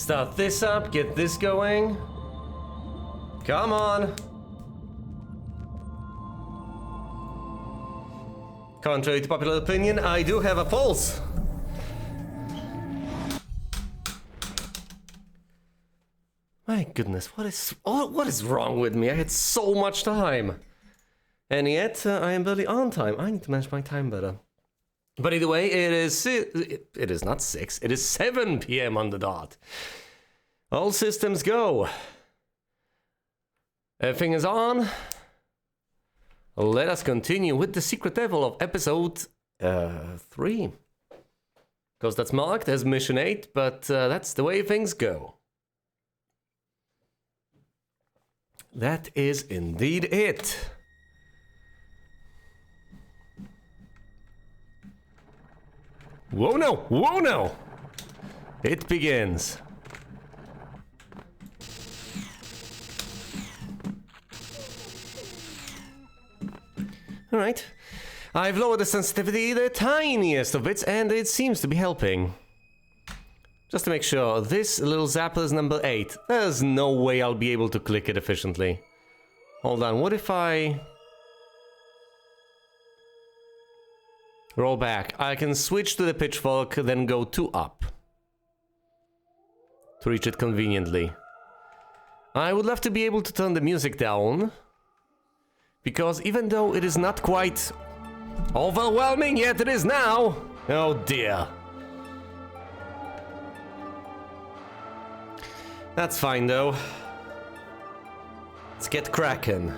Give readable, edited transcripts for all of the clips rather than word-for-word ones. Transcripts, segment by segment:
Start this up, get this going. Come on. Contrary to popular opinion, I do have a pulse. My goodness, what is wrong with me? I had so much time. And yet, I am barely on time. I need to manage my time better. But either way, it is not 6, it is 7 p.m. on the dot. All systems go. Everything is on. Let us continue with the secret level of episode 3. Because that's marked as mission 8, but that's the way things go. That is indeed it. Whoa no! Whoa no! It begins. Alright. I've lowered the sensitivity the tiniest of bits and it seems to be helping. Just to make sure, this little zapper is number 8. There's no way I'll be able to click it efficiently. Hold on, what if I... roll back. I can switch to the pitchfork, then go 2 up. To reach it conveniently. I would love to be able to turn the music down. Because even though it is not quite overwhelming, yet it is now. Oh dear. That's fine though. Let's get cracking.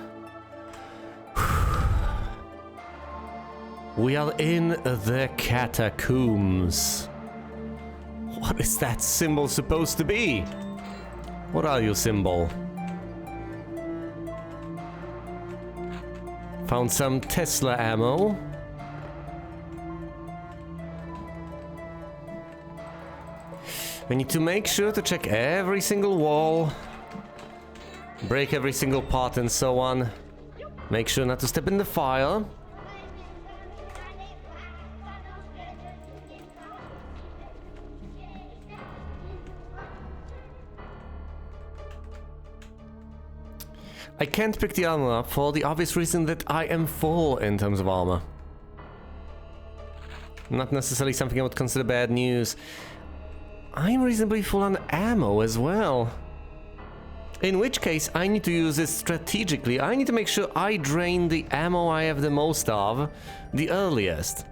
We are in the catacombs. What is that symbol supposed to be? What are you, symbol? Found some Tesla ammo. We need to make sure to check every single wall, break every single part and so on. Make sure not to step in the fire. I can't pick the armor up for the obvious reason that I am full in terms of armor. Not necessarily something I would consider bad news. I'm reasonably full on ammo as well. In which case, I need to use this strategically. I need to make sure I drain the ammo I have the most of the earliest.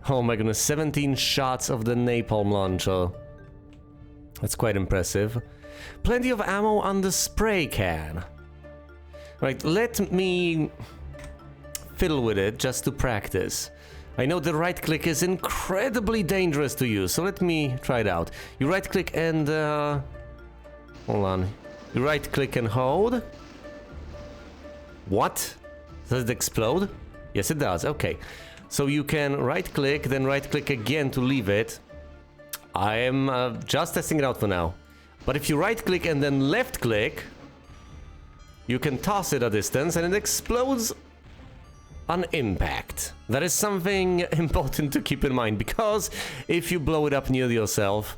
Oh my goodness, 17 shots of the napalm launcher. That's quite impressive. Plenty of ammo on the spray can. Right, let me fiddle with it just to practice. I know the right click is incredibly dangerous to use, so let me try it out. You right click and hold on. You right click and hold. What? Does it explode? Yes, it does. Okay. So you can right click, then right click again to leave it. I am just testing it out for now. But if you right click and then left click, you can toss it a distance and it explodes on impact. That is something important to keep in mind, because if you blow it up near yourself,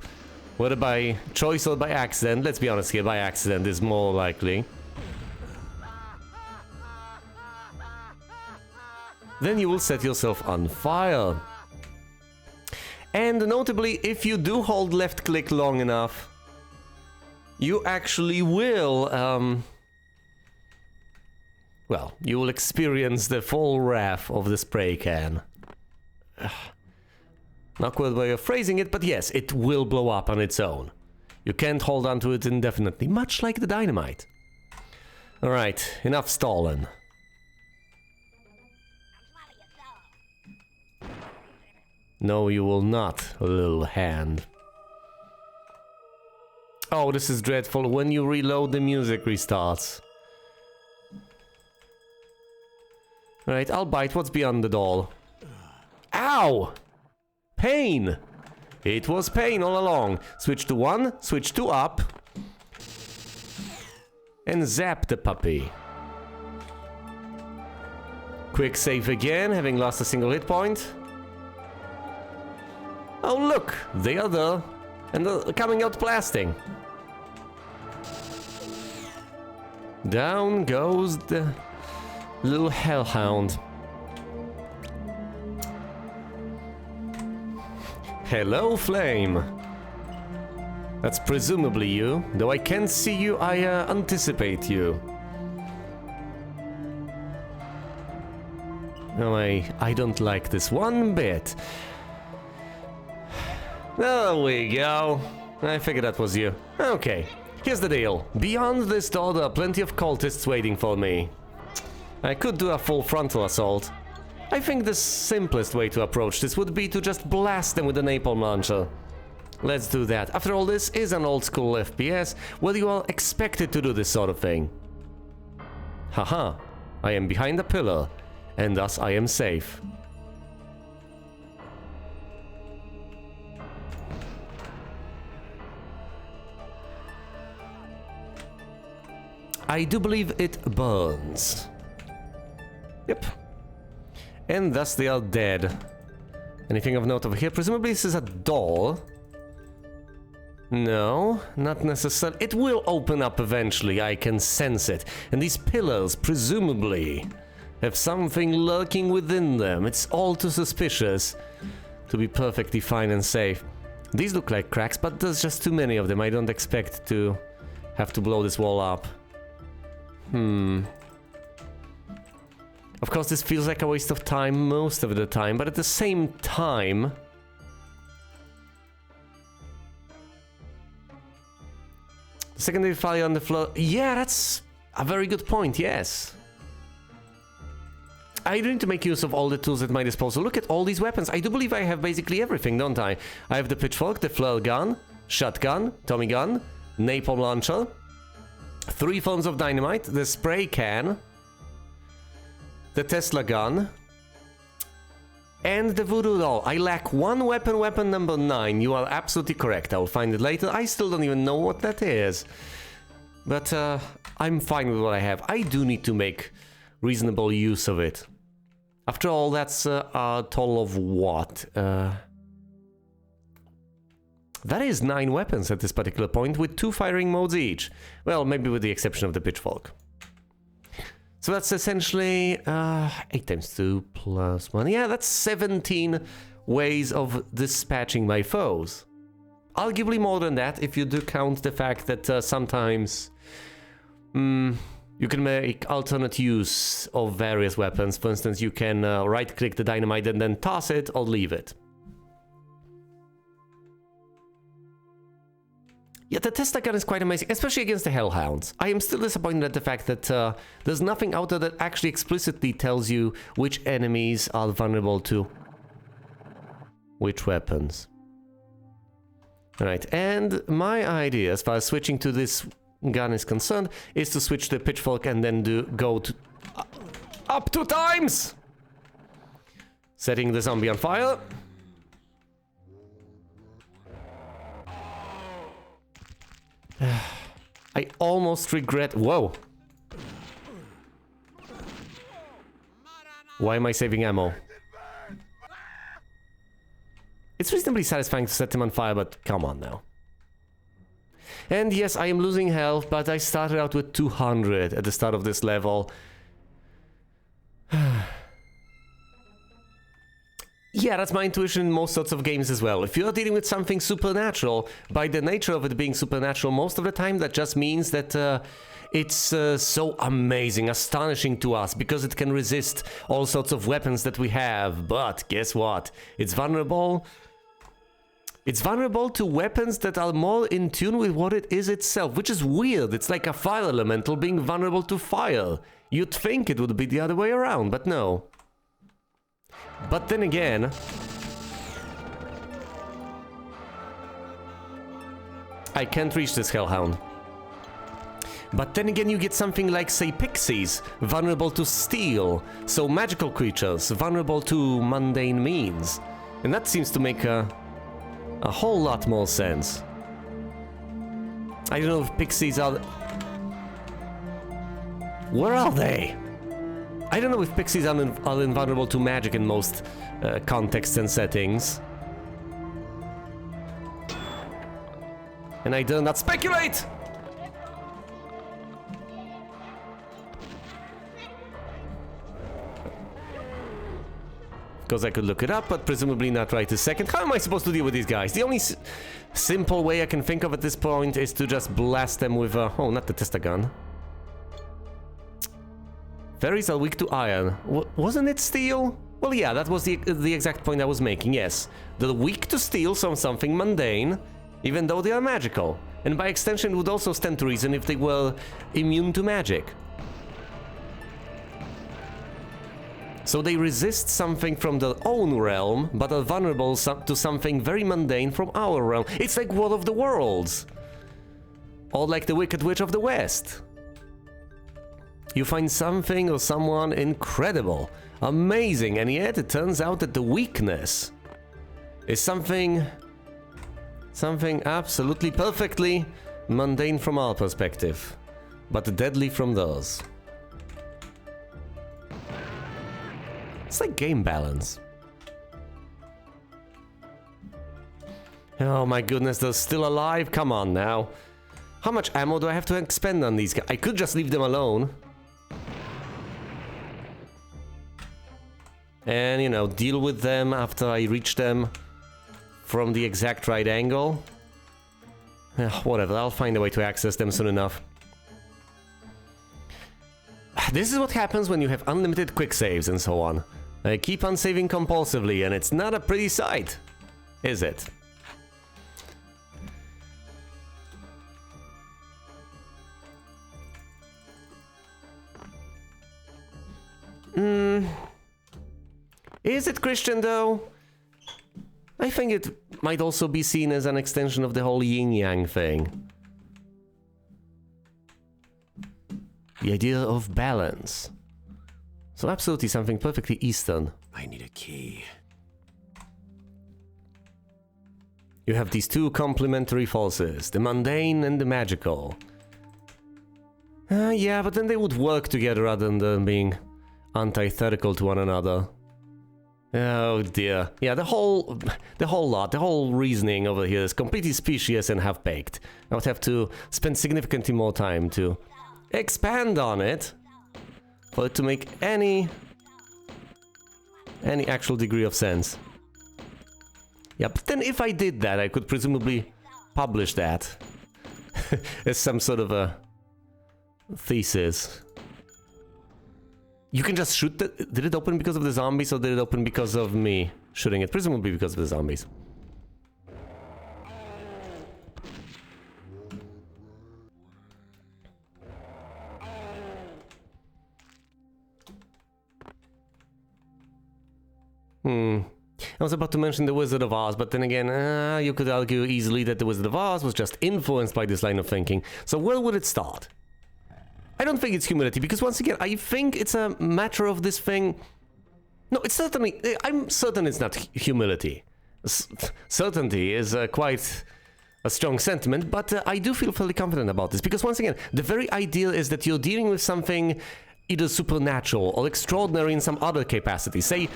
whether by choice or by accident, let's be honest here, by accident is more likely, then you will set yourself on fire. And notably, if you do hold left click long enough, you actually will, well, you will experience the full wrath of the spray can. Not quite the way of phrasing it, but yes, it will blow up on its own. You can't hold on to it indefinitely, much like the dynamite. Alright, enough stalling. No, you will not, little hand. Oh, this is dreadful. When you reload, the music restarts. Alright, I'll bite. What's beyond the doll? Ow! Pain! It was pain all along. Switch to 1, switch to up. And zap the puppy. Quick save again, having lost a single hit point. Oh look! They are there. And they're coming out blasting. Down goes the little hellhound. Hello, Flame. That's presumably you. Though I can't see you, I anticipate you. No, I don't like this one bit. There we go. I figured that was you. Okay, here's the deal. Beyond this door, there are plenty of cultists waiting for me. I could do a full frontal assault. I think the simplest way to approach this would be to just blast them with a napalm launcher. Let's do that. After all, this is an old school FPS where you are expected to do this sort of thing. Haha, I am behind a pillar, and thus I am safe. I do believe it burns. Yep. And thus they are dead. Anything of note over here? Presumably this is a door. No, not necessarily. It will open up eventually, I can sense it. And these pillars, presumably, have something lurking within them. It's all too suspicious to be perfectly fine and safe. These look like cracks, but there's just too many of them. I don't expect to have to blow this wall up. Of course, this feels like a waste of time most of the time, but at the same time... Secondary fire on the floor... Yeah, that's a very good point, yes. I do need to make use of all the tools at my disposal. Look at all these weapons. I do believe I have basically everything, don't I? I have the pitchfork, the flare gun, shotgun, Tommy gun, napalm launcher, 3 forms of dynamite, the spray can, the Tesla gun, and the voodoo doll. I lack one weapon, weapon number 9. You are absolutely correct. I will find it later. I still don't even know what that is. But I'm fine with what I have. I do need to make reasonable use of it. After all, that's a total of what? That is 9 weapons at this particular point, with 2 firing modes each. Well, maybe with the exception of the pitchfork. So that's essentially 8 times 2 plus 1. Yeah, that's 17 ways of dispatching my foes. Arguably more than that if you do count the fact that sometimes you can make alternate use of various weapons. For instance, you can right-click the dynamite and then toss it or leave it. Yeah, the Tesla gun is quite amazing, especially against the Hellhounds. I am still disappointed at the fact that there's nothing out there that actually explicitly tells you which enemies are vulnerable to which weapons. Alright, and my idea as far as switching to this gun is concerned is to switch to the pitchfork and then go to up 2 times! Setting the zombie on fire. I almost regret... Whoa! Why am I saving ammo? It's reasonably satisfying to set him on fire, but come on now. And yes, I am losing health, but I started out with 200 at the start of this level. Yeah, that's my intuition in most sorts of games as well. If you're dealing with something supernatural, by the nature of it being supernatural, most of the time that just means that it's so amazing, astonishing to us, because it can resist all sorts of weapons that we have. But guess what? It's vulnerable. It's vulnerable to weapons that are more in tune with what it is itself, which is weird. It's like a fire elemental being vulnerable to fire. You'd think it would be the other way around, but no. But then again, I can't reach this Hellhound. But then again, you get something like, say, pixies, vulnerable to steel. So magical creatures, vulnerable to mundane means. And that seems to make a whole lot more sense. I don't know if pixies are... Where are they? I don't know if pixies are invulnerable to magic in most contexts and settings. And I dare not speculate! Because I could look it up, but presumably not right this second. How am I supposed to deal with these guys? The only simple way I can think of at this point is to just blast them with a... Oh, not the tester gun. Fairies are weak to iron. Wasn't it steel? Well, yeah, that was the exact point I was making, yes. They're weak to steel, so something mundane, even though they are magical. And by extension, it would also stand to reason if they were immune to magic. So they resist something from their own realm, but are vulnerable to something very mundane from our realm. It's like War of the Worlds. Or like the Wicked Witch of the West. You find something or someone incredible, amazing, and yet it turns out that the weakness is something absolutely perfectly mundane from our perspective, but deadly from theirs. It's like game balance. Oh my goodness, they're still alive? Come on now. How much ammo do I have to expend on these guys? I could just leave them alone. And, you know, deal with them after I reach them from the exact right angle. Whatever, I'll find a way to access them soon enough. This is what happens when you have unlimited quick saves and so on. I keep on saving compulsively, and it's not a pretty sight, is it? Is it Christian, though? I think it might also be seen as an extension of the whole yin-yang thing. The idea of balance. So absolutely something perfectly Eastern. I need a key. You have these two complementary forces, the mundane and the magical. Yeah, but then they would work together rather than being antithetical to one another. Oh dear. Yeah, the whole reasoning over here is completely specious and half-baked. I would have to spend significantly more time to expand on it for it to make any actual degree of sense. Yeah, but then if I did that, I could presumably publish that as some sort of a thesis. You can just shoot the... Did it open because of the zombies or did it open because of me shooting it? Presumably because of the zombies. I was about to mention the Wizard of Oz, but then again, you could argue easily that the Wizard of Oz was just influenced by this line of thinking. So where would it start? I don't think it's humility, because once again, I think it's a matter of this thing... No, it's certainly... I'm certain it's not humility. Certainty is quite a strong sentiment, but I do feel fairly confident about this, because once again, the very idea is that you're dealing with something either supernatural or extraordinary in some other capacity. Say...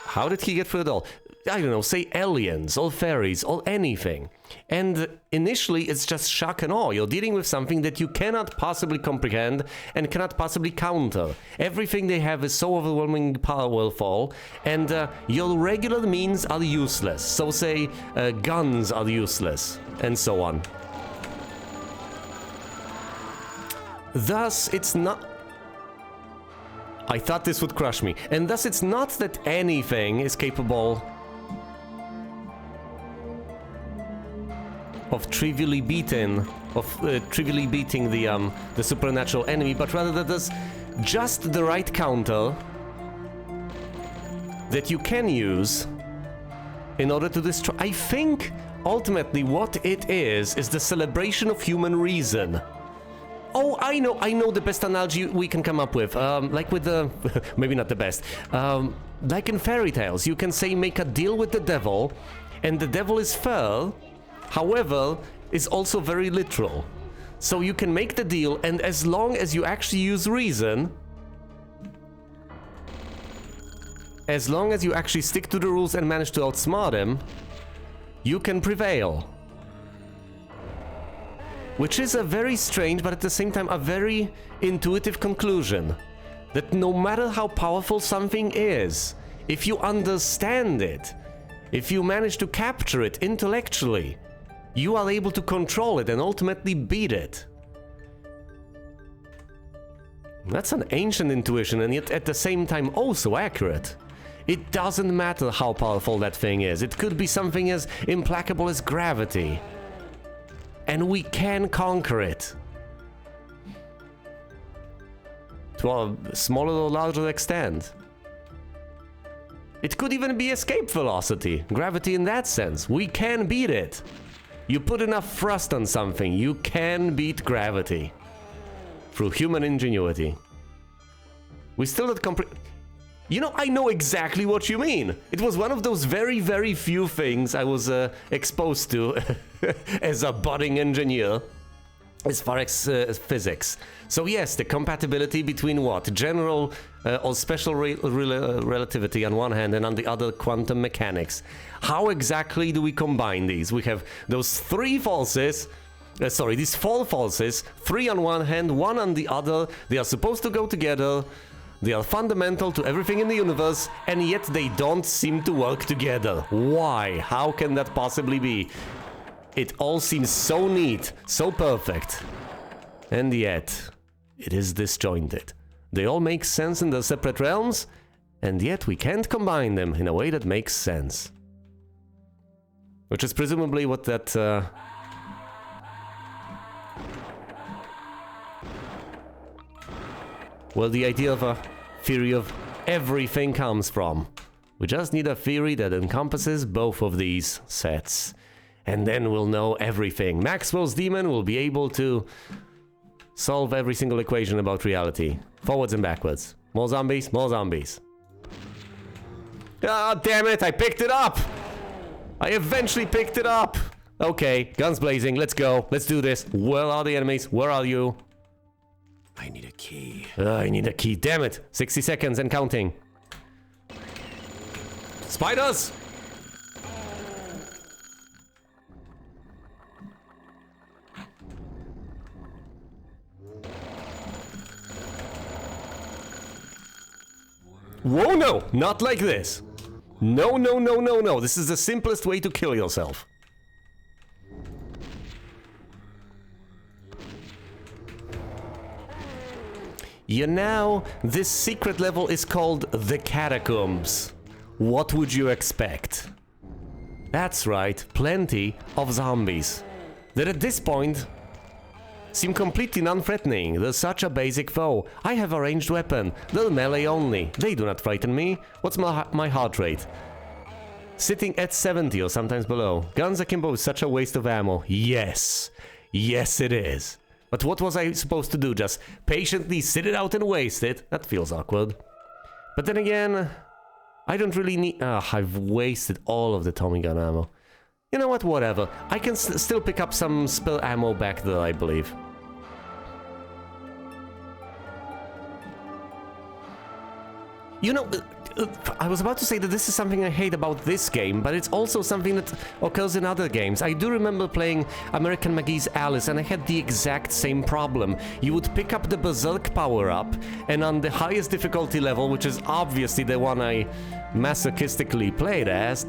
How did he get through it all? I don't know, say aliens, or fairies, or anything. And initially it's just shock and awe. You're dealing with something that you cannot possibly comprehend and cannot possibly counter. Everything they have is so overwhelmingly powerful, and your regular means are useless. So say guns are useless, and so on. Thus, it's not... I thought this would crush me. And thus it's not that anything is capable of trivially beating the supernatural enemy, but rather that there's just the right counter that you can use in order to destroy. I think ultimately what it is the celebration of human reason. Oh, I know the best analogy we can come up with. Like with the... maybe not the best. Like in fairy tales, you can say make a deal with the devil, and the devil is fair, however, is also very literal. So you can make the deal, and as long as you actually use reason, as long as you actually stick to the rules and manage to outsmart him, you can prevail. Which is a very strange, but at the same time a very intuitive conclusion. That no matter how powerful something is, if you understand it, if you manage to capture it intellectually, you are able to control it and ultimately beat it. That's an ancient intuition, and yet at the same time also accurate. It doesn't matter how powerful that thing is. It could be something as implacable as gravity. And we can conquer it. To a smaller or larger extent. It could even be escape velocity. Gravity in that sense. We can beat it. You put enough thrust on something, you can beat gravity. Through human ingenuity. We still not You know, I know exactly what you mean. It was one of those very, very few things I was exposed to as a budding engineer, as far as physics. So yes, the compatibility between what? General or special relativity on one hand, and on the other, quantum mechanics. How exactly do we combine these? We have those three forces. These four forces, three on one hand, one on the other. They are supposed to go together. They are fundamental to everything in the universe, and yet they don't seem to work together. Why? How can that possibly be? It all seems so neat, so perfect. And yet, it is disjointed. They all make sense in their separate realms, and yet we can't combine them in a way that makes sense. Which is presumably what that... Well, the idea of a theory of everything comes from. We just need a theory that encompasses both of these sets. And then we'll know everything. Maxwell's demon will be able to solve every single equation about reality. Forwards and backwards. More zombies, more zombies. Ah, damn it, I picked it up! I eventually picked it up! Okay, guns blazing, let's go. Let's do this. Where are the enemies? Where are you? I need a key. I need a key, damn it! 60 seconds and counting. Spiders! Whoa, no! Not like this! No, no, no, no, no! This is the simplest way to kill yourself. You know, this secret level is called the Catacombs. What would you expect? That's right, plenty of zombies. That at this point seem completely non-threatening. They're such a basic foe. I have a ranged weapon. They're melee only. They do not frighten me. What's my heart rate? Sitting at 70 or sometimes below. Guns akimbo is such a waste of ammo. Yes. Yes, it is. But what was I supposed to do? Just patiently sit it out and waste it? That feels awkward. But then again, I don't really need... I've wasted all of the Tommy gun ammo. You know what? Whatever. I can still pick up some spell ammo back there, I believe. You know, I was about to say that this is something I hate about this game, but it's also something that occurs in other games. I do remember playing American McGee's Alice, and I had the exact same problem. You would pick up the Berserk power-up, and on the highest difficulty level, which is obviously the one I masochistically played at,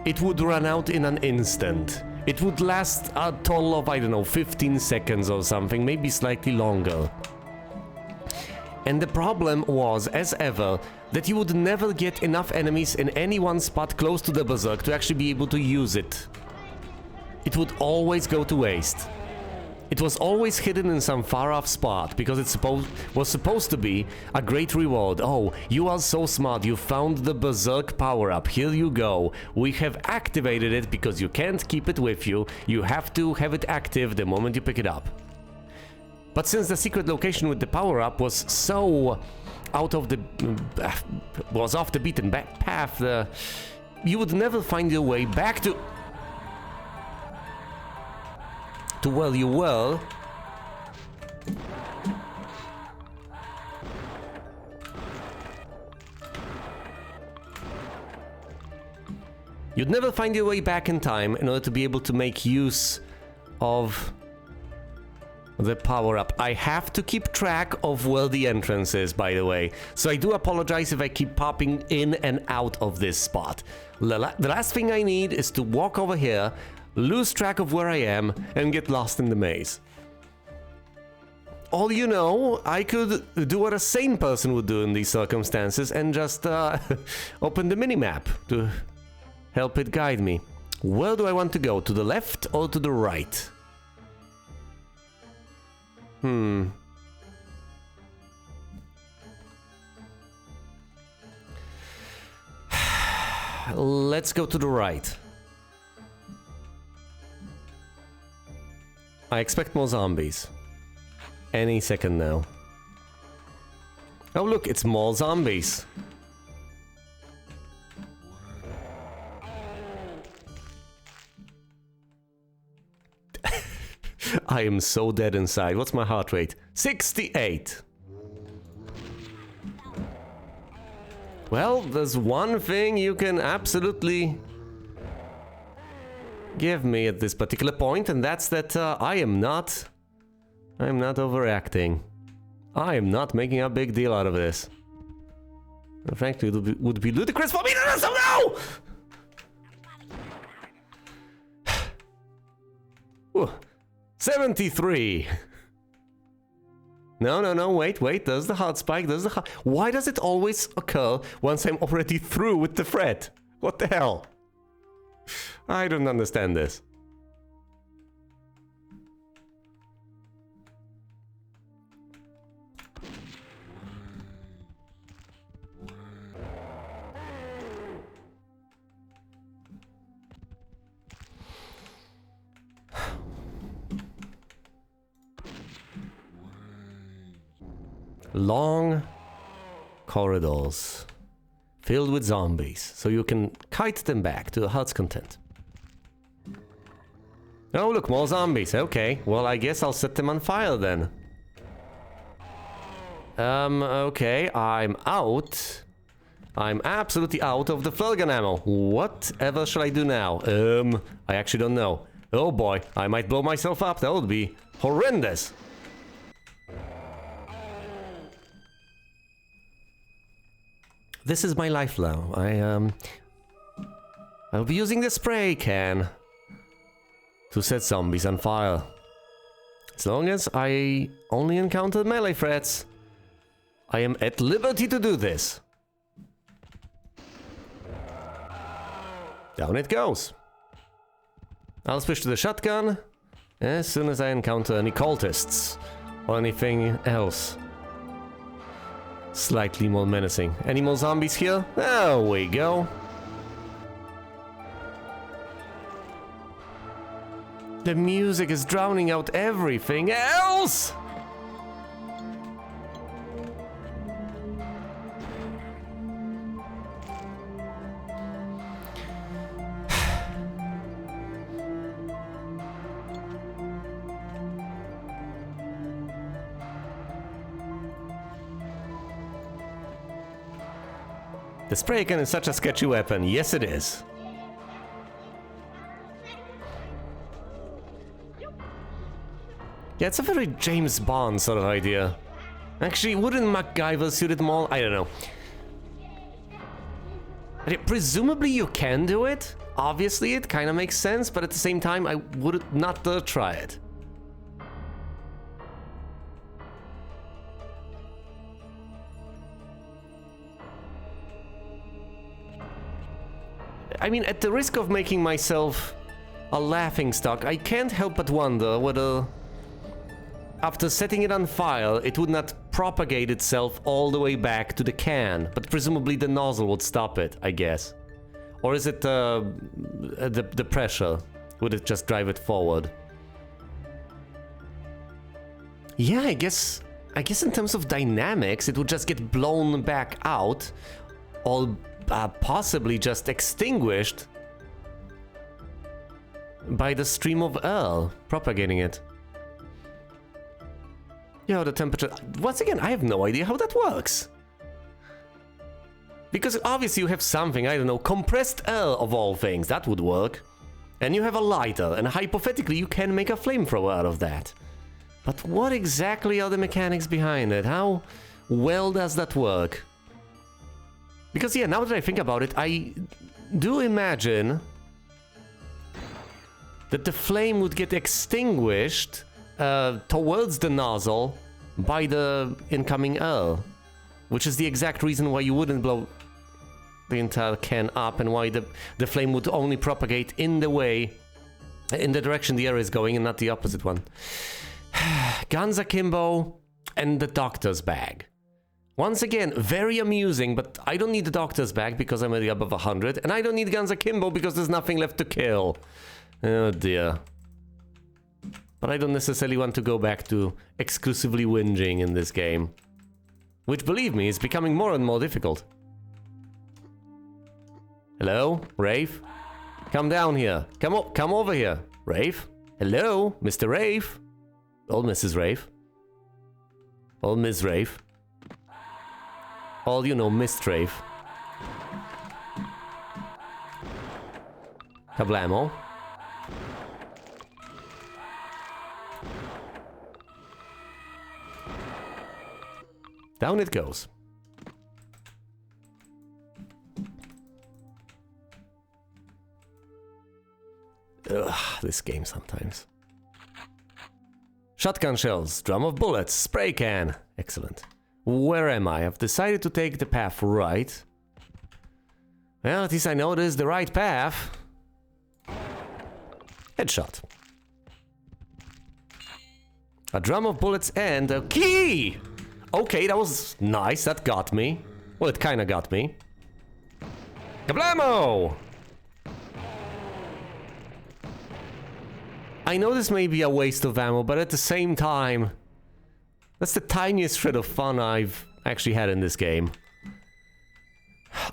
it would run out in an instant. It would last a total of, I don't know, 15 seconds or something, maybe slightly longer. And the problem was, as ever, that you would never get enough enemies in any one spot close to the Berserk to actually be able to use it. It would always go to waste. It was always hidden in some far-off spot, because it was supposed to be a great reward. Oh, you are so smart, you found the Berserk power-up, here you go. We have activated it because you can't keep it with you. You have to have it active the moment you pick it up. But since the secret location with the power-up was so out of the... was off the beaten path, you would never find your way back to where you were. You'd never find your way back in time in order to be able to make use of the power-up. I have to keep track of where the entrance is, by the way. So I do apologize if I keep popping in and out of this spot. The last thing I need is to walk over here, lose track of where I am, and get lost in the maze. All you know, I could do what a sane person would do in these circumstances and just open the minimap to help it guide me. Where do I want to go? To the left or to the right? Let's go to the right. I expect more zombies. Any second now. Oh look, it's more zombies. I am so dead inside. What's my heart rate? 68. Well, there's one thing you can absolutely give me at this particular point, and that's that I am not overacting. I am not making a big deal out of this. And frankly, it would be ludicrous for me to do so now! Ooh, 73. No, wait, there's the heart spike, there's the heart... Why does it always occur once I'm already through with the threat? What the hell? I don't understand this. Long corridors filled with zombies, so you can kite them back to the heart's content. Oh look, more zombies. Okay, well I guess I'll set them on fire then. Okay, I'm out. I'm absolutely out of the flare gun ammo. Whatever shall I do now? I actually don't know. Oh boy, I might blow myself up. That would be horrendous. This is my life now. I'll be using the spray can to set zombies on fire. As long as I only encounter melee threats, I am at liberty to do this. Down it goes. I'll switch to the shotgun as soon as I encounter any cultists or anything else slightly more menacing. Any more zombies here? There we go. The music is drowning out everything else! The spray can is such a sketchy weapon. Yes, it is. Yeah, it's a very James Bond sort of idea. Actually, wouldn't MacGyver suit it more? I don't know. Presumably you can do it. Obviously, it kind of makes sense, but at the same time, I would not try it. I mean, at the risk of making myself a laughingstock, I can't help but wonder whether, after setting it on fire, it would not propagate itself all the way back to the can, but presumably the nozzle would stop it, I guess. Or is it the pressure? Would it just drive it forward? Yeah, I guess in terms of dynamics, it would just get blown back out, or possibly just extinguished by the stream of air propagating it. Yeah, the temperature... Once again, I have no idea how that works. Because obviously you have something, I don't know, compressed air of all things, that would work. And you have a lighter, and hypothetically you can make a flamethrower out of that. But what exactly are the mechanics behind it? How well does that work? Because yeah, now that I think about it, I do imagine that the flame would get extinguished towards the nozzle by the incoming air. Which is the exact reason why you wouldn't blow the entire can up and why the flame would only propagate in the direction the air is going and not the opposite one. Guns akimbo and the doctor's bag. Once again, very amusing, but I don't need the doctor's bag because I'm already above 100, and I don't need guns akimbo because there's nothing left to kill. Oh dear. But I don't necessarily want to go back to exclusively whinging in this game. Which, believe me, is becoming more and more difficult. Hello, Rafe? Come down here. Come over here. Rafe? Hello, Mr. Rafe? Old Mrs. Rafe? Old Miss Rafe? All you know, Miss Rafe. Kablamo. Down it goes. Ugh, this game sometimes. Shotgun shells, drum of bullets, spray can. Excellent. Where am I? I've decided to take the path right. Well, at least I know this is the right path. Headshot. A drum of bullets and a key! Okay, that was nice, that got me. Well, it kinda got me. Kablamo! I know this may be a waste of ammo, but at the same time, that's the tiniest shred of fun I've actually had in this game.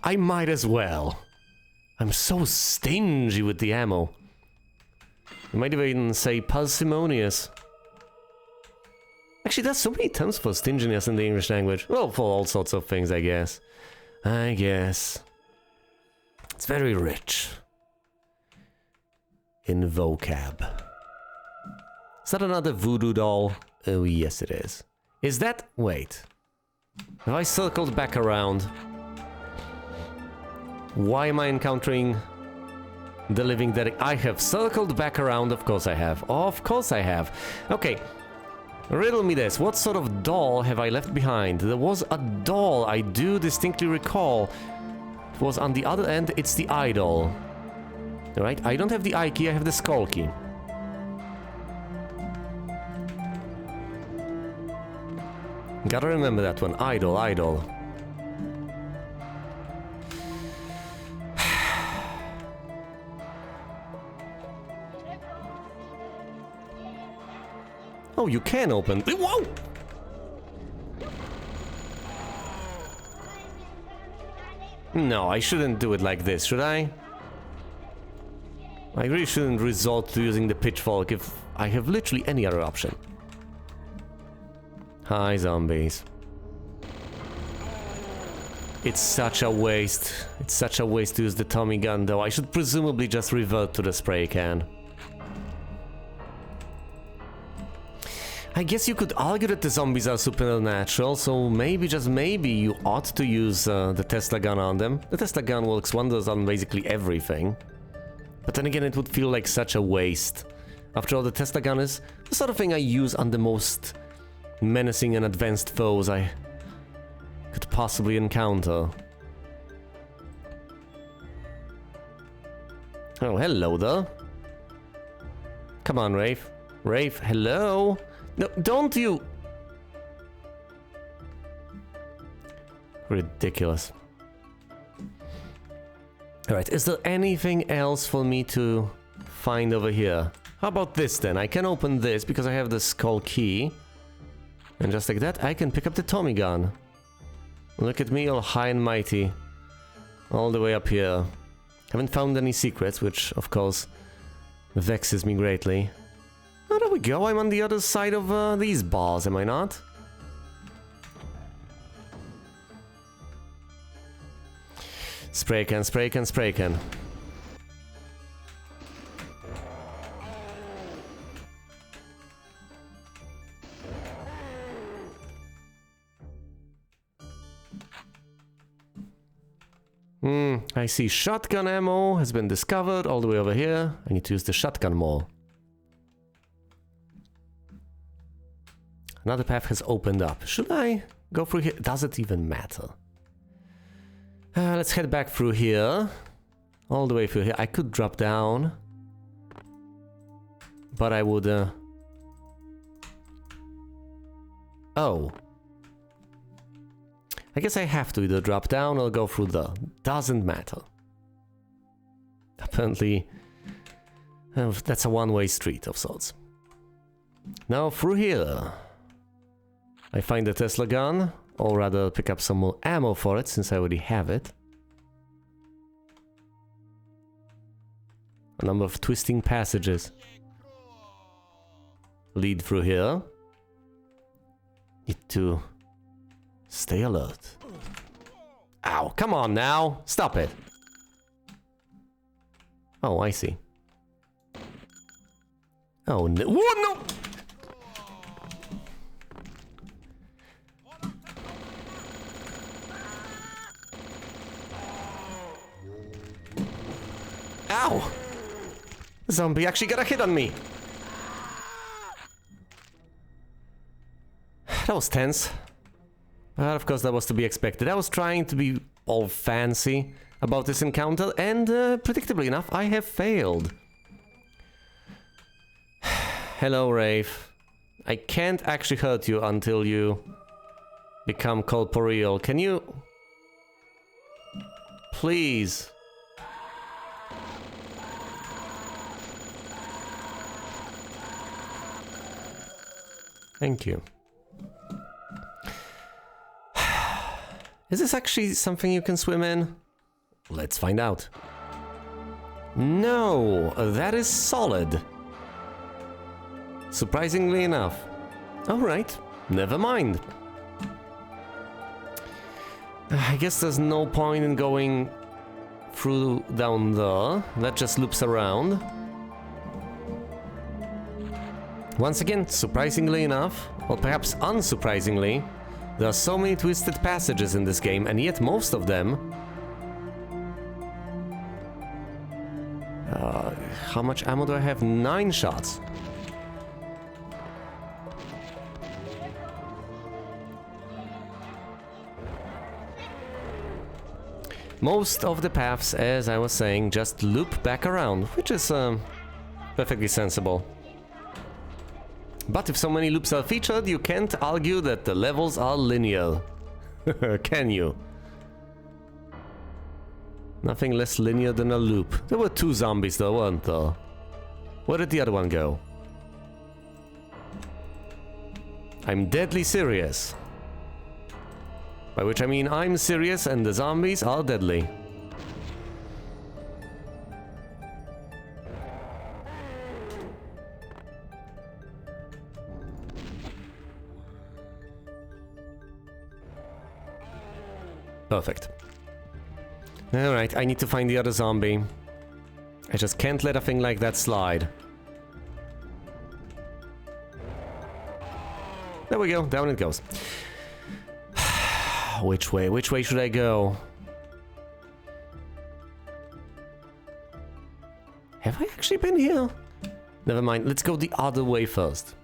I might as well. I'm so stingy with the ammo. You might even say parsimonious. Actually, there's so many terms for stinginess in the English language. Well, for all sorts of things, I guess. It's very rich. In vocab. Is that another voodoo doll? Oh, yes it is. Is that... wait. Have I circled back around? Why am I encountering the living dead? I have circled back around, of course I have. Of course I have. Okay. Riddle me this, what sort of doll have I left behind? There was a doll, I do distinctly recall. It was on the other end, it's the idol. Alright, I don't have the eye key, I have the skull key. Gotta remember that one, idol, idol. Oh, you can open. Whoa! No, I shouldn't do it like this, should I? I really shouldn't resort to using the pitchfork if I have literally any other option. Hi, zombies. It's such a waste. It's such a waste to use the Tommy gun, though. I should presumably just revert to the spray can. I guess you could argue that the zombies are supernatural, so maybe, just maybe, you ought to use the Tesla gun on them. The Tesla gun works wonders on basically everything. But then again, it would feel like such a waste. After all, the Tesla gun is the sort of thing I use on the most menacing and advanced foes I could possibly encounter. Oh, hello there. Come on, Rafe. Rafe, hello? No, don't you... Ridiculous. Alright, is there anything else for me to find over here? How about this then? I can open this because I have the skull key. And just like that, I can pick up the Tommy gun. Look at me, all high and mighty. All the way up here. Haven't found any secrets, which, of course, vexes me greatly. Oh, there we go, I'm on the other side of these bars, am I not? Spray can, spray can, spray can. I see shotgun ammo has been discovered all the way over here. I need to use the shotgun more. Another path has opened up. Should I go through here? Does it even matter? Let's head back through here. All the way through here. I could drop down. But I would... Oh. I guess I have to either drop down or go through the... Doesn't matter. Apparently... that's a one-way street of sorts. Now through here... I find the Tesla gun, or rather pick up some more ammo for it, since I already have it. A number of twisting passages lead through here. Need to stay alert. Ow, come on now! Stop it! Oh, I see. Oh, no. Whoa, no! Ow! The zombie actually got a hit on me! That was tense. But of course that was to be expected. I was trying to be all fancy about this encounter, and predictably enough, I have failed. Hello, Rafe. I can't actually hurt you until you become corporeal. Can you... Please... Thank you. Is this actually something you can swim in? Let's find out. No, that is solid. Surprisingly enough. Alright, never mind. I guess there's no point in going through down there. That just loops around. Once again, surprisingly enough, or perhaps unsurprisingly, there are so many twisted passages in this game, and yet most of them... how much ammo do I have? 9 shots. Most of the paths, as I was saying, just loop back around, which is perfectly sensible. But if so many loops are featured, you can't argue that the levels are linear. Can you? Nothing less linear than a loop. There were 2 zombies though, weren't there? Where did the other one go? I'm deadly serious. By which I mean I'm serious and the zombies are deadly. Perfect. Alright, I need to find the other zombie. I just can't let a thing like that slide. There we go, down it goes. Which way? Which way should I go? Have I actually been here? Never mind, let's go the other way first.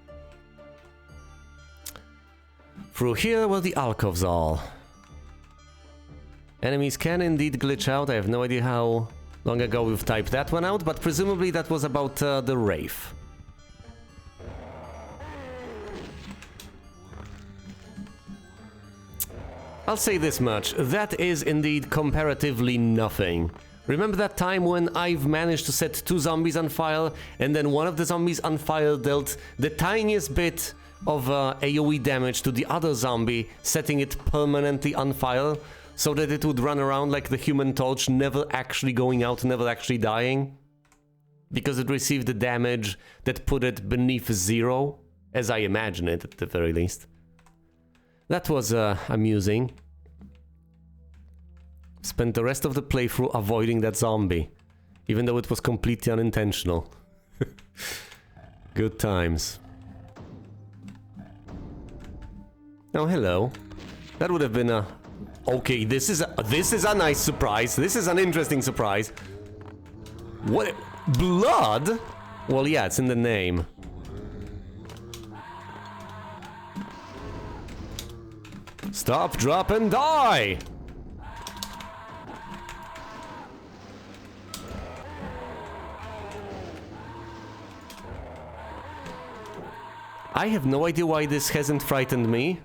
Through here where the alcoves are. Enemies can indeed glitch out. I have no idea how long ago we've typed that one out, but presumably that was about the Wraith. I'll say this much, that is indeed comparatively nothing. Remember that time when I've managed to set 2 zombies on fire, and then one of the zombies on fire dealt the tiniest bit of AoE damage to the other zombie, setting it permanently on fire? So that it would run around like the Human Torch, never actually going out, never actually dying? Because it received the damage that put it beneath 0, as I imagine it at the very least. That was amusing. Spent the rest of the playthrough avoiding that zombie, even though it was completely unintentional. Good times. Oh, hello. That would have been a Okay, this is a nice surprise. This is an interesting surprise. What? Blood? Well, yeah, it's in the name. Stop, drop, and die! I have no idea why this hasn't frightened me,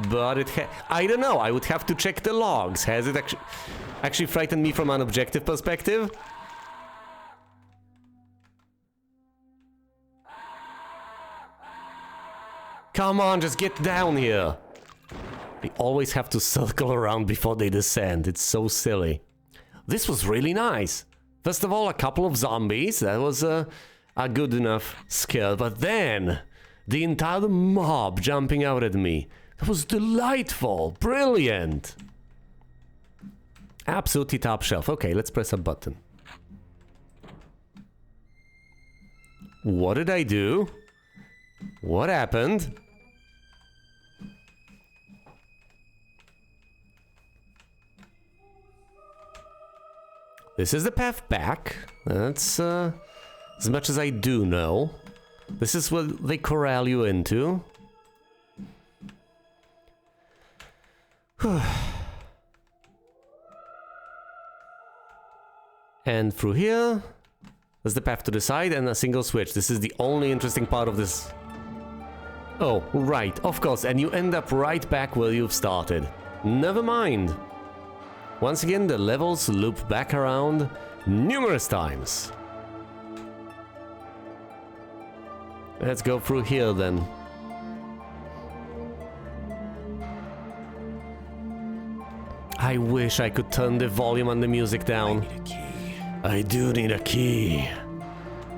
but I don't know, I would have to check the logs. Has it actually frightened me from an objective perspective? Come on, just get down here! They always have to circle around before they descend. It's so silly. This was really nice. First of all, a couple of zombies. That was a good enough scare. But then, the entire mob jumping out at me. That was delightful. Brilliant. Absolutely top shelf. Okay, let's press a button. What did I do? What happened? This is the path back. That's as much as I do know. This is what they corral you into. And through here, there's the path to the side and a single switch. This is the only interesting part of this. Oh, right, of course, and you end up right back where you've started. Never mind. Once again, the levels loop back around numerous times. Let's go through here then. I wish I could turn the volume on the music down. I need a key. I do need a key,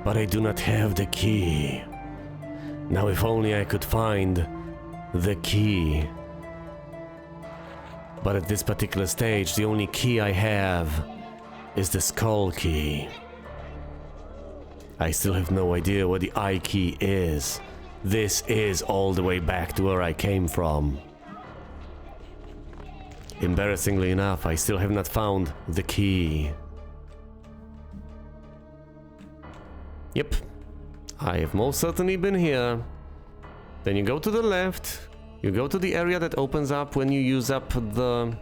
but I do not have the key. Now if only I could find the key. But at this particular stage, the only key I have is the skull key. I still have no idea where the I key is. This is all the way back to where I came from. Embarrassingly enough, I still have not found the key. Yep, I have most certainly been here. Then you go to the left. You go to the area that opens up when you use up the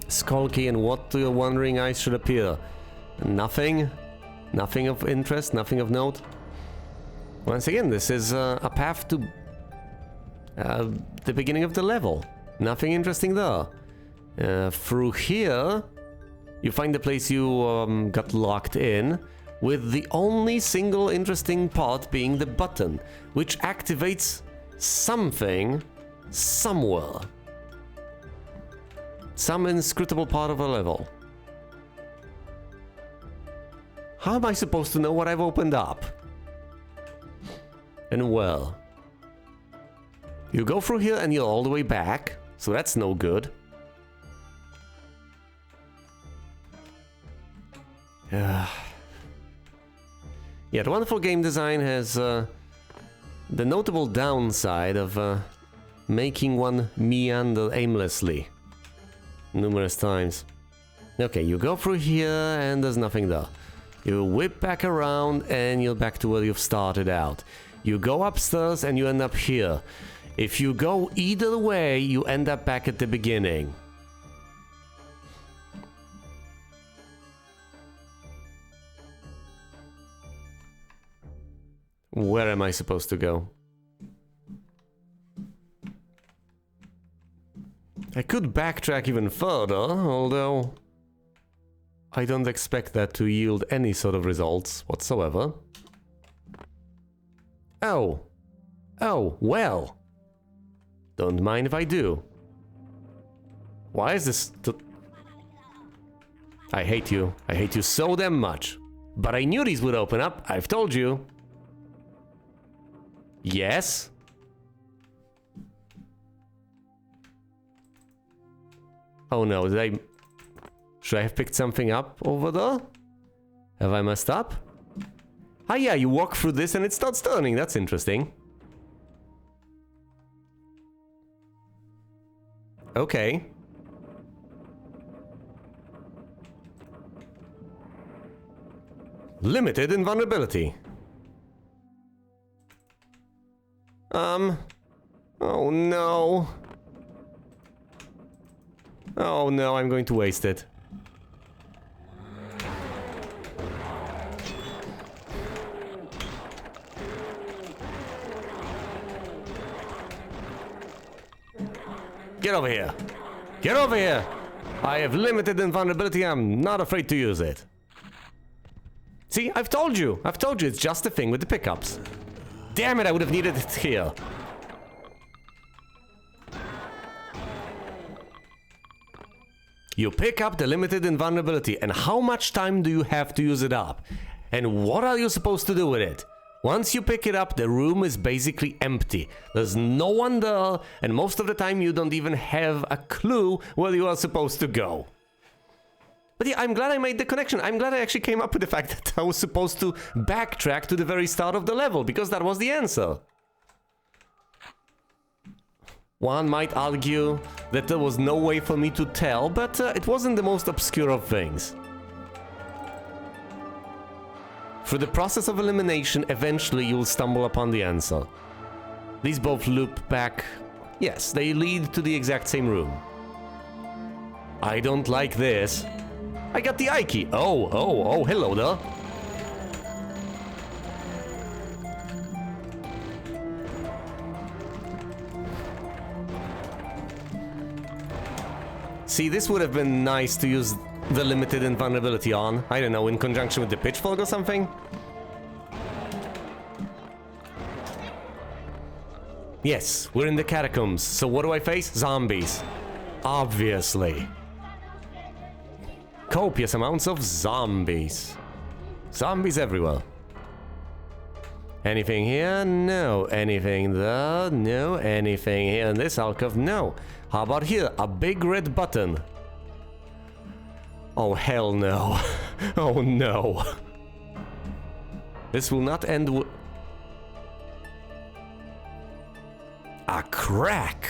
skull key, and what to your wandering eyes should appear? Nothing? Nothing of interest? Nothing of note? Once again, this is a path to the beginning of the level. Nothing interesting there. Through here, you find the place you got locked in, with the only single interesting part being the button, which activates something somewhere. Some inscrutable part of a level. How am I supposed to know what I've opened up? And well, you go through here and you're all the way back, so that's no good. Yeah, the wonderful game design has the notable downside of making one meander aimlessly numerous times. Okay, you go through here and there's nothing there. You whip back around and you're back to where you've started out. You go upstairs and you end up here. If you go either way, you end up back at the beginning. Where am I supposed to go? I could backtrack even further, although I don't expect that to yield any sort of results whatsoever. Oh, well. Don't mind if I do. Why is this... I hate you. I hate you so damn much. But I knew these would open up, I've told you. Yes? Oh no, should I have picked something up over there? Have I messed up? Ah yeah, you walk through this and it starts turning, that's interesting. Okay. Limited invulnerability. Oh no. Oh no, I'm going to waste it. Get over here. Get over here. I have limited invulnerability. I'm not afraid to use it. See, I've told you. It's just a thing with the pickups. Damn it, I would have needed it here. You pick up the limited invulnerability, and how much time do you have to use it up? And what are you supposed to do with it? Once you pick it up, the room is basically empty. There's no one there, and most of the time you don't even have a clue where you are supposed to go. But yeah, I'm glad I made the connection. I'm glad I actually came up with the fact that I was supposed to backtrack to the very start of the level, because that was the answer. One might argue that there was no way for me to tell, but it wasn't the most obscure of things. Through the process of elimination, eventually you'll stumble upon the answer. These both loop back. Yes, they lead to the exact same room. I don't like this. I got the eye key. Oh, hello there. See, this would have been nice to use the limited invulnerability on. I don't know, in conjunction with the pitchfork or something? Yes, we're in the catacombs, so what do I face? Zombies. Obviously. Copious amounts of zombies. Zombies everywhere. Anything here? No. Anything there? No. Anything here in this alcove? No. How about here? A big red button. Oh, hell no. Oh, no. This will not end w- A crack!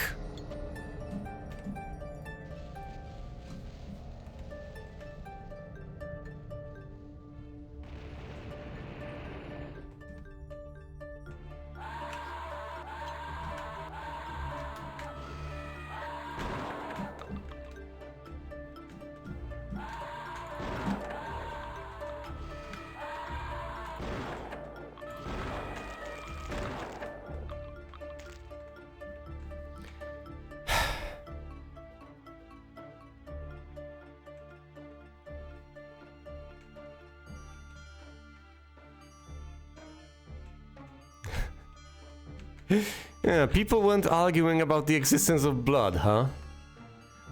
Yeah, people weren't arguing about the existence of blood, huh?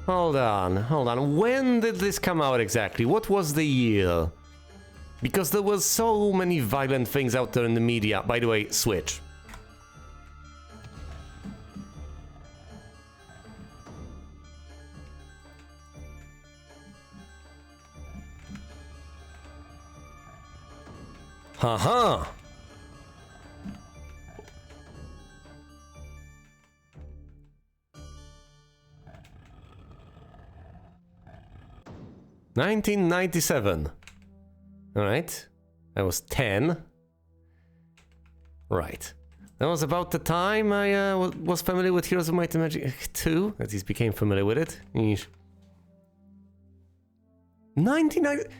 Hold on. When did this come out exactly? What was the year? Because there was so many violent things out there in the media. By the way, switch. Haha! 1997. Alright. I was 10. Right. That was about the time I was familiar with Heroes of Might and Magic 2. At least became familiar with it. Eesh. 1990...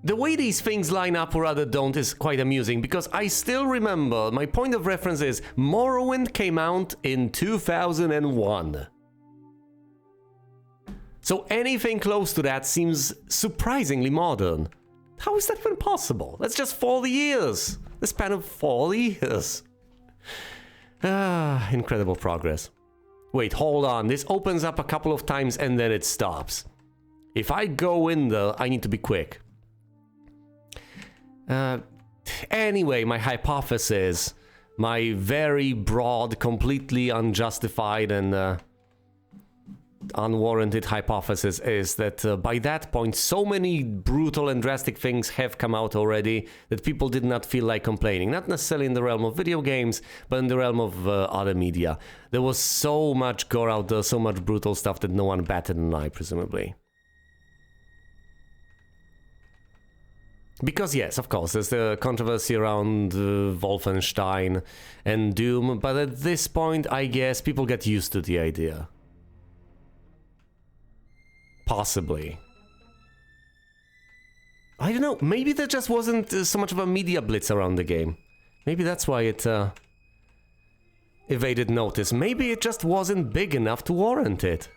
The way these things line up or rather don't is quite amusing, because I still remember, my point of reference is, Morrowind came out in 2001. So anything close to that seems surprisingly modern. How is that even possible? That's just 40 years. The span of 40 years. Ah, incredible progress. Wait, hold on. This opens up a couple of times and then it stops. If I go in there, I need to be quick. Anyway, my hypothesis, my very broad, completely unjustified and unwarranted hypothesis is that by that point so many brutal and drastic things have come out already that people did not feel like complaining. Not necessarily in the realm of video games, but in the realm of other media. There was so much gore out there, so much brutal stuff that no one batted an eye, presumably. Because yes, of course, there's the controversy around Wolfenstein and Doom, but at this point, I guess people get used to the idea. Possibly. I don't know, maybe there just wasn't so much of a media blitz around the game. Maybe that's why it evaded notice. Maybe it just wasn't big enough to warrant it.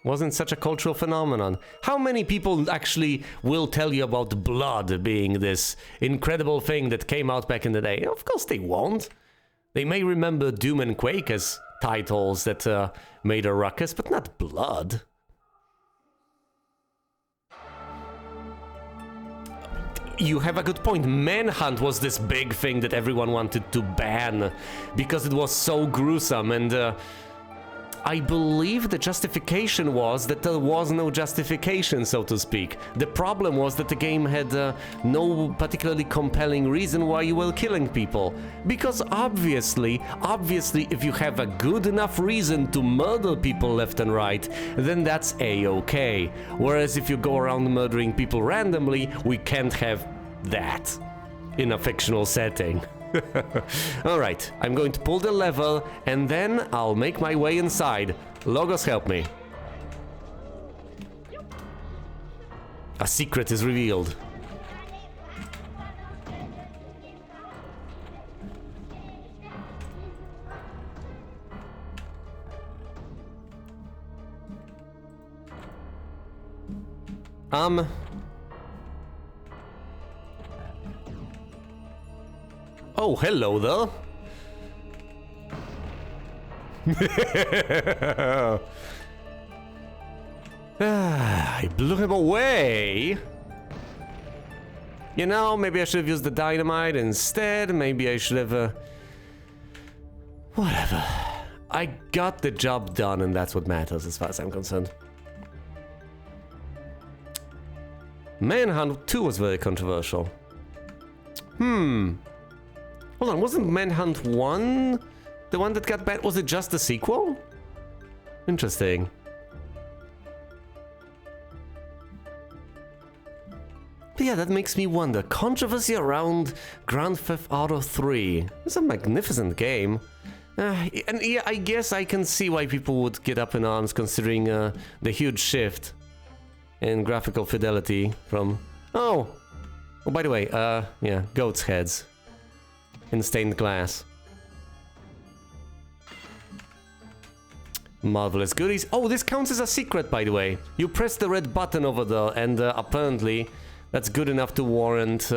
Wasn't such a cultural phenomenon. How many people actually will tell you about Blood being this incredible thing that came out back in the day? Of course they won't. They may remember Doom and Quake as titles that made a ruckus, but not Blood. You have a good point. Manhunt was this big thing that everyone wanted to ban because it was so gruesome, and I believe the justification was that there was no justification, so to speak. The problem was that the game had no particularly compelling reason why you were killing people. Because obviously, if you have a good enough reason to murder people left and right, then that's a-okay. Whereas if you go around murdering people randomly, we can't have that in a fictional setting. Alright, I'm going to pull the lever, and then I'll make my way inside. Logos, help me. A secret is revealed. Oh, hello there. I blew him away. You know, maybe I should have used the dynamite instead. Maybe I should have... Whatever. I got the job done, and that's what matters as far as I'm concerned. Manhunt 2 was very controversial. Hold on, wasn't Manhunt 1 the one that got banned? Was it just the sequel? Interesting. But yeah, that makes me wonder. Controversy around Grand Theft Auto 3. It's a magnificent game. And yeah, I guess I can see why people would get up in arms considering the huge shift in graphical fidelity from... Oh, by the way, yeah, goat's heads. In stained glass. Marvelous goodies. Oh, this counts as a secret, by the way. You press the red button over there, and apparently that's good enough to warrant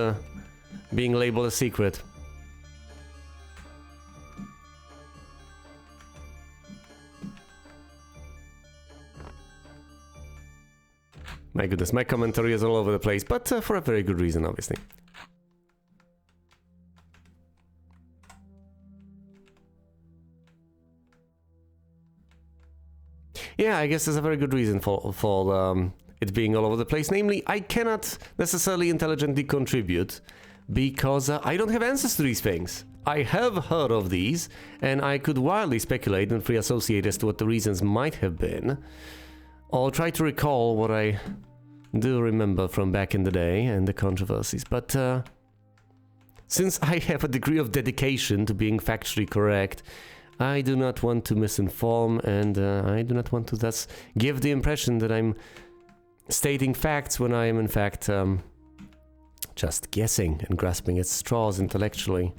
being labeled a secret. My goodness, my commentary is all over the place, but for a very good reason, obviously. Yeah, I guess there's a very good reason for it being all over the place. Namely, I cannot necessarily intelligently contribute because I don't have answers to these things. I have heard of these, and I could wildly speculate and free associate as to what the reasons might have been. I'll try to recall what I do remember from back in the day and the controversies, but since I have a degree of dedication to being factually correct, I do not want to misinform, and I do not want to thus give the impression that I'm stating facts when I am in fact just guessing and grasping at straws intellectually.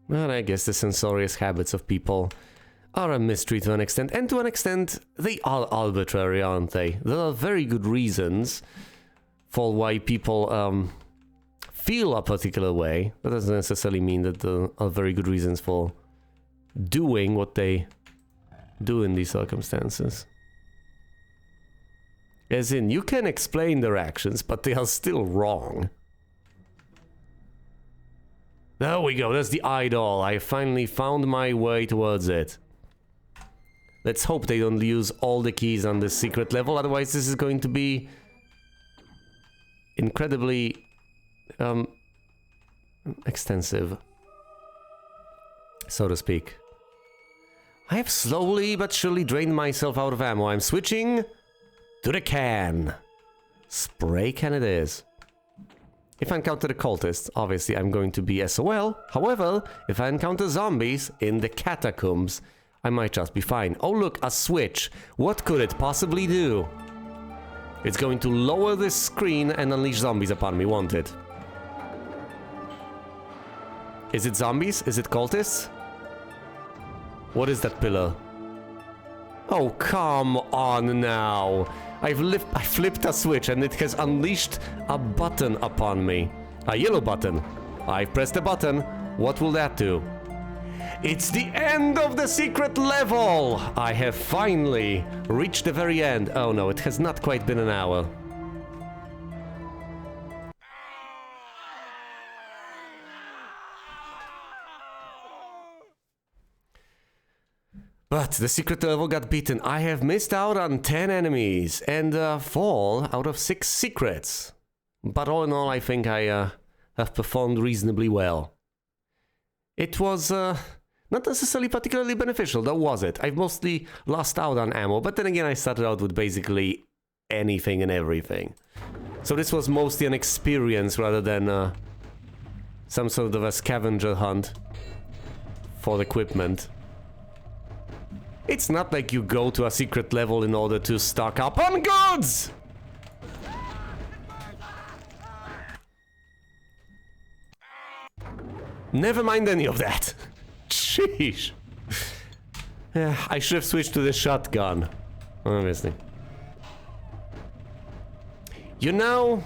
Well, I guess the censorious habits of people are a mystery to an extent, and to an extent they are arbitrary, aren't they? There are very good reasons for why people feel a particular way. That doesn't necessarily mean that there are very good reasons for doing what they do in these circumstances. As in, you can explain their actions, but they are still wrong. There we go, that's the idol. I finally found my way towards it. Let's hope they don't use all the keys on this secret level, otherwise this is going to be incredibly extensive, so to speak. I have slowly but surely drained myself out of ammo. I'm switching to the can. Spray can it is. If I encounter the cultists, obviously I'm going to be SOL. However, if I encounter zombies in the catacombs, I might just be fine. Oh look, a switch. What could it possibly do? It's going to lower this screen and unleash zombies upon me, won't it? Is it zombies? Is it cultists? What is that pillar? Oh, come on now. I flipped a switch and it has unleashed a button upon me. A yellow button. I've pressed the button. What will that do? It's the end of the secret level! I have finally reached the very end. Oh no, it has not quite been an hour. But the secret level got beaten. I have missed out on 10 enemies and 4 out of 6 secrets. But all in all, I think I have performed reasonably well. It was not necessarily particularly beneficial, though, was it? I've mostly lost out on ammo, but then again I started out with basically anything and everything. So this was mostly an experience rather than some sort of a scavenger hunt for equipment. It's not like you go to a secret level in order to stock up on goods! Never mind any of that. Sheesh. Yeah, I should have switched to the shotgun. Obviously. You know...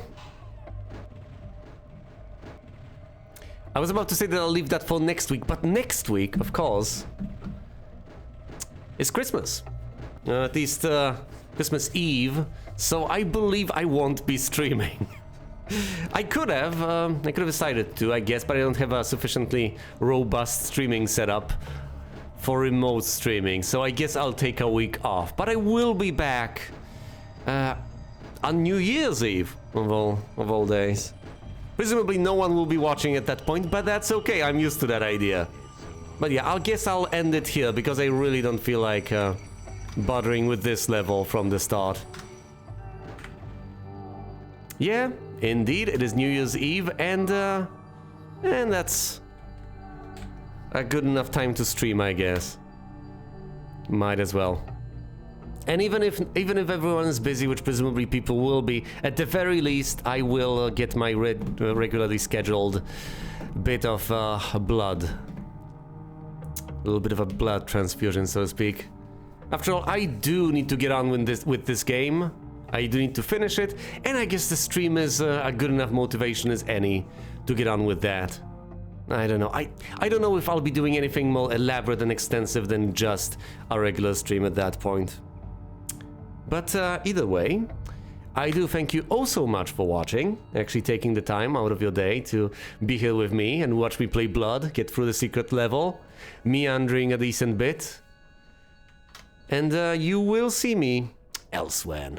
I was about to say that I'll leave that for next week, but next week, of course... It's Christmas. At least Christmas Eve. So I believe I won't be streaming. I could have decided to, I guess, but I don't have a sufficiently robust streaming setup for remote streaming. So I guess I'll take a week off. But I will be back on New Year's Eve of all days. Presumably no one will be watching at that point, but that's okay. I'm used to that idea. But yeah, I guess I'll end it here, because I really don't feel like bothering with this level from the start. Yeah, indeed, it is New Year's Eve, and that's a good enough time to stream, I guess. Might as well. And even if everyone is busy, which presumably people will be, at the very least, I will get my regularly scheduled bit of blood. A little bit of a blood transfusion, so to speak. After all, I do need to get on with this game. I do need to finish it, and I guess the stream is a good enough motivation as any to get on with that. I don't know. I don't know if I'll be doing anything more elaborate and extensive than just a regular stream at that point. But either way, I do thank you oh so much for watching, actually taking the time out of your day to be here with me and watch me play Blood, get through the secret level, meandering a decent bit. And you will see me elsewhere.